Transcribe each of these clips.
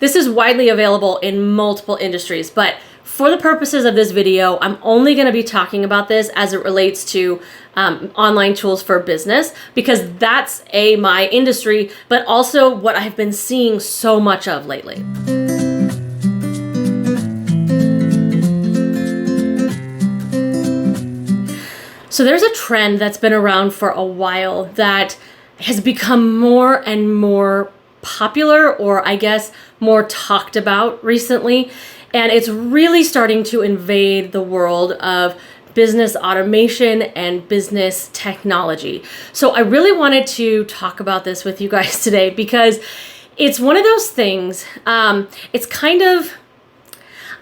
This is widely available in multiple industries, but for the purposes of this video, I'm only going to be talking about this as it relates to online tools for business, because that's my industry, but also what I've been seeing so much of lately. So there's a trend that's been around for a while that has become more and more popular, or I guess more talked about recently. And it's really starting to invade the world of business automation and business technology. So I really wanted to talk about this with you guys today because it's one of those things, it's kind of,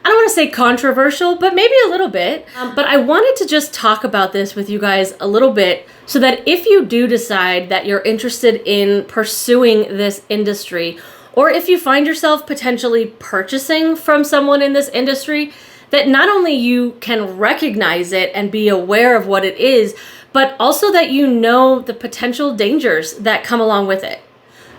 I don't want to say controversial, but maybe a little bit. But I wanted to just talk about this with you guys a little bit so that if you do decide that you're interested in pursuing this industry, or if you find yourself potentially purchasing from someone in this industry, that not only you can recognize it and be aware of what it is, but also that you know the potential dangers that come along with it.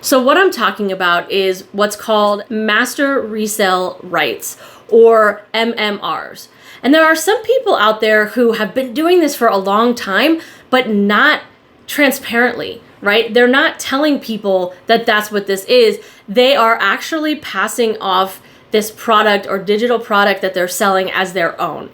So what I'm talking about is what's called master resell rights, or MMRs. And there are some people out there who have been doing this for a long time, but not transparently, right? They're not telling people that that's what this is. They are actually passing off this product or digital product that they're selling as their own.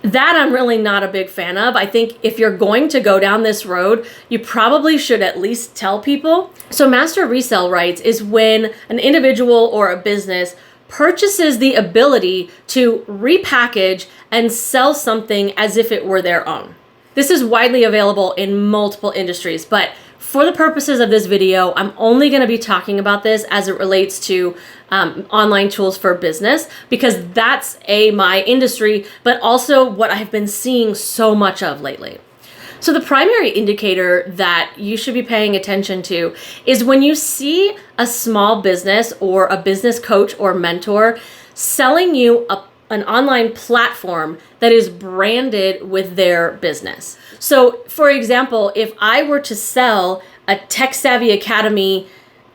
That I'm really not a big fan of. I think if you're going to go down this road, you probably should at least tell people. So master resell rights is when an individual or a business purchases the ability to repackage and sell something as if it were their own. This is widely available in multiple industries, but for the purposes of this video, I'm only going to be talking about this as it relates to online tools for business, because that's my industry, but also what I've been seeing so much of lately. So the primary indicator that you should be paying attention to is when you see a small business or a business coach or mentor selling you an online platform that is branded with their business. So for example, if I were to sell a Tech Savvy Academy,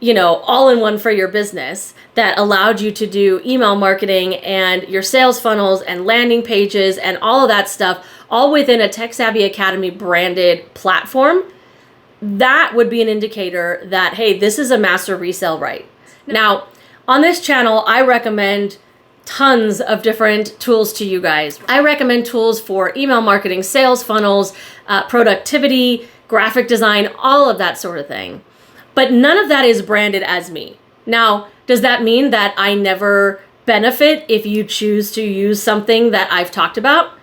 all-in-one for your business that allowed you to do email marketing and your sales funnels and landing pages and all of that stuff, all within a Tech Savvy Academy branded platform, that would be an indicator that, hey, this is a master resell right. Now, on this channel, I recommend tons of different tools to you guys. I recommend tools for email marketing, sales funnels, productivity, graphic design, all of that sort of thing. But none of that is branded as me. Now, does that mean that I never benefit if you choose to use something that I've talked about?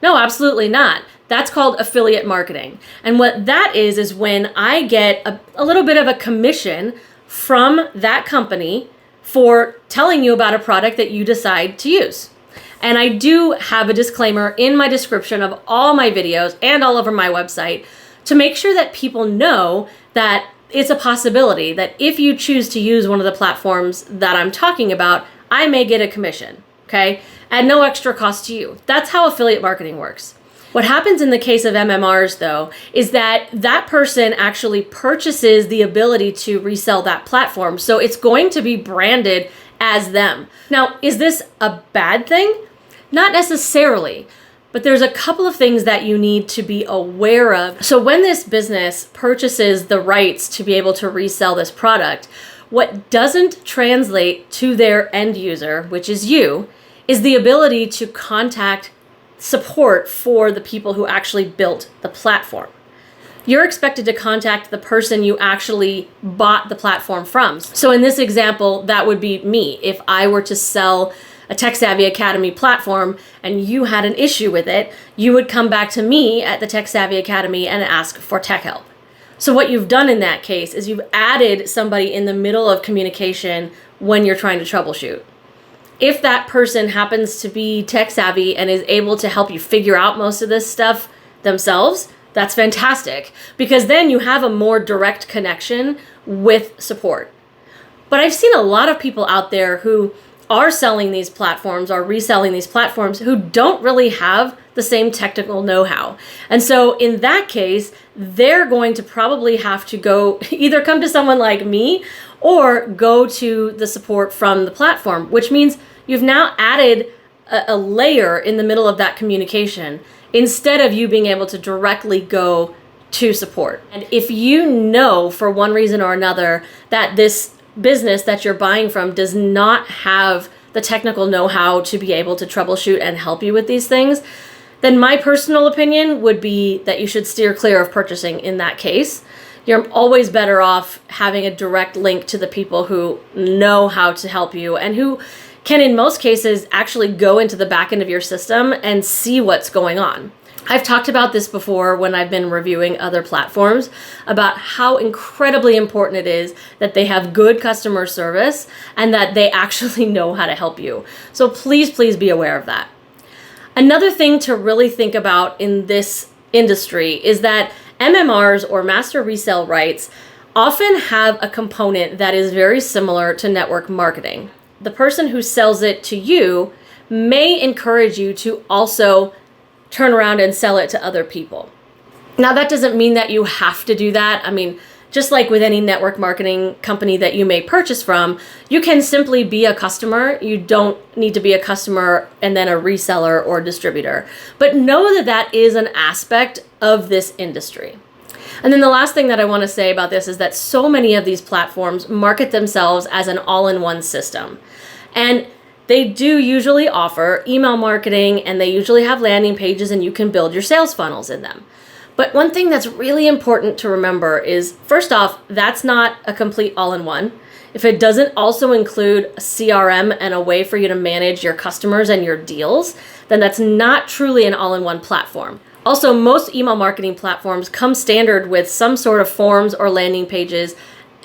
No, absolutely not. That's called affiliate marketing. And what that is when I get a little bit of a commission from that company for telling you about a product that you decide to use. And I do have a disclaimer in my description of all my videos and all over my website to make sure that people know that it's a possibility that if you choose to use one of the platforms that I'm talking about, I may get a commission, okay? At no extra cost to you. That's how affiliate marketing works. What happens in the case of MMRs, though, is that that person actually purchases the ability to resell that platform. So it's going to be branded as them. Now, is this a bad thing? Not necessarily, but there's a couple of things that you need to be aware of. So when this business purchases the rights to be able to resell this product, what doesn't translate to their end user, which is you, is the ability to contact support for the people who actually built the platform. You're expected to contact the person you actually bought the platform from. So in this example, that would be me. If I were to sell a Tech Savvy Academy platform and you had an issue with it, you would come back to me at the Tech Savvy Academy and ask for tech help. So what you've done in that case is you've added somebody in the middle of communication when you're trying to troubleshoot. If that person happens to be tech savvy and is able to help you figure out most of this stuff themselves, that's fantastic, because then you have a more direct connection with support. But I've seen a lot of people out there who are selling these platforms or reselling these platforms who don't really have the same technical know-how. And so in that case, they're going to probably have to go either come to someone like me or go to the support from the platform, which means you've now added a layer in the middle of that communication instead of you being able to directly go to support. And if you know for one reason or another that this business that you're buying from does not have the technical know-how to be able to troubleshoot and help you with these things, then my personal opinion would be that you should steer clear of purchasing in that case. You're always better off having a direct link to the people who know how to help you and who can, in most cases, actually go into the back end of your system and see what's going on. I've talked about this before when I've been reviewing other platforms about how incredibly important it is that they have good customer service and that they actually know how to help you. So please, please be aware of that. Another thing to really think about in this industry is that MMRs or master resale rights often have a component that is very similar to network marketing. The person who sells it to you may encourage you to also turn around and sell it to other people. Now, that doesn't mean that you have to do that. I mean, just like with any network marketing company that you may purchase from, you can simply be a customer. You don't need to be a customer and then a reseller or distributor. But know that that is an aspect of this industry. And then the last thing that I want to say about this is that so many of these platforms market themselves as an all-in-one system. And they do usually offer email marketing and they usually have landing pages and you can build your sales funnels in them. But one thing that's really important to remember is, first off, that's not a complete all-in-one. If it doesn't also include a CRM and a way for you to manage your customers and your deals, then that's not truly an all-in-one platform. Also, most email marketing platforms come standard with some sort of forms or landing pages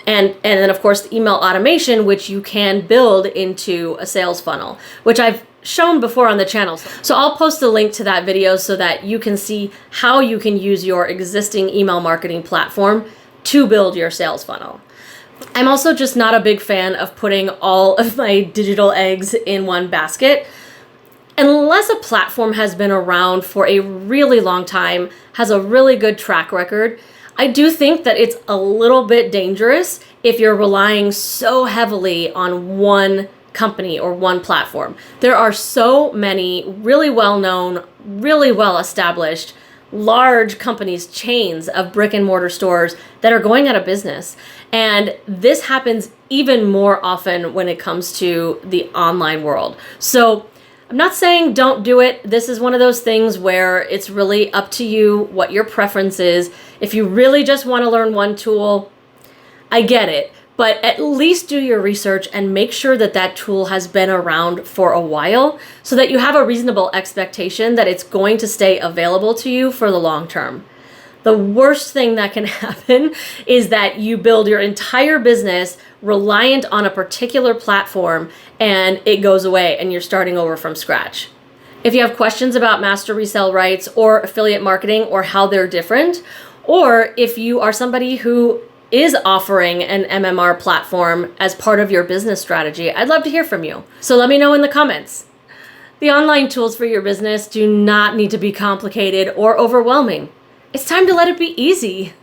and then, of course, the email automation, which you can build into a sales funnel, which I've shown before on the channel. So I'll post a link to that video so that you can see how you can use your existing email marketing platform to build your sales funnel. I'm also just not a big fan of putting all of my digital eggs in one basket. Unless a platform has been around for a really long time, has a really good track record, I do think that it's a little bit dangerous if you're relying so heavily on one company or one platform. There are so many really well-known, really well-established, large companies, chains of brick and mortar stores that are going out of business. And this happens even more often when it comes to the online world. So I'm not saying don't do it. This is one of those things where it's really up to you what your preference is. If you really just want to learn one tool, I get it. But at least do your research and make sure that that tool has been around for a while so that you have a reasonable expectation that it's going to stay available to you for the long term. The worst thing that can happen is that you build your entire business reliant on a particular platform and it goes away and you're starting over from scratch. If you have questions about master resale rights or affiliate marketing or how they're different, or if you are somebody who is offering an MMR platform as part of your business strategy, I'd love to hear from you. So let me know in the comments. The online tools for your business do not need to be complicated or overwhelming. It's time to let it be easy.